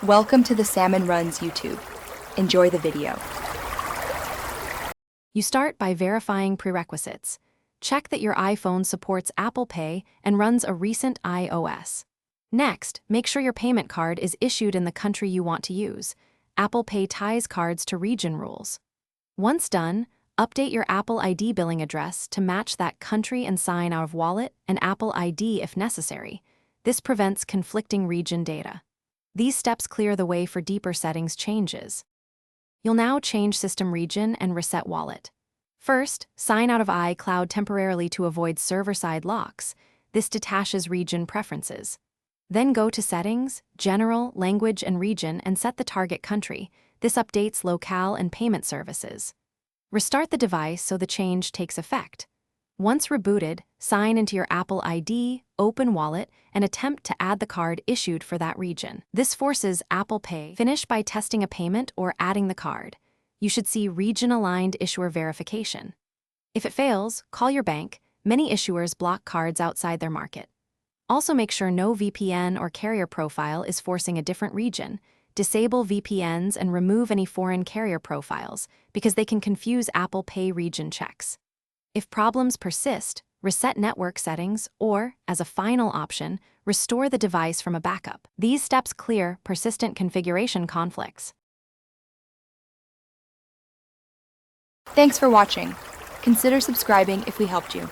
Welcome to the Salmon Runs YouTube. Enjoy the video. You start by verifying prerequisites. Check that your iPhone supports Apple Pay and runs a recent iOS. Next, make sure your payment card is issued in the country you want to use. Apple Pay ties cards to region rules. Once done, update your Apple ID billing address to match that country and sign out of Wallet and Apple ID if necessary. This prevents conflicting region data. These steps clear the way for deeper settings changes. You'll now change system region and reset wallet. First, sign out of iCloud temporarily to avoid server-side locks. This detaches region preferences. Then go to Settings, General, Language and Region and set the target country. This updates locale and payment services. Restart the device so the change takes effect. Once rebooted, sign into your Apple ID, open Wallet, and attempt to add the card issued for that region. This forces Apple Pay. Finish by testing a payment or adding the card. You should see region-aligned issuer verification. If it fails, call your bank. Many issuers block cards outside their market. Also make sure no VPN or carrier profile is forcing a different region. Disable VPNs and remove any foreign carrier profiles because they can confuse Apple Pay region checks. If problems persist, reset network settings or, as a final option, restore the device from a backup. These steps clear persistent configuration conflicts. Thanks for watching. Consider subscribing if we helped you.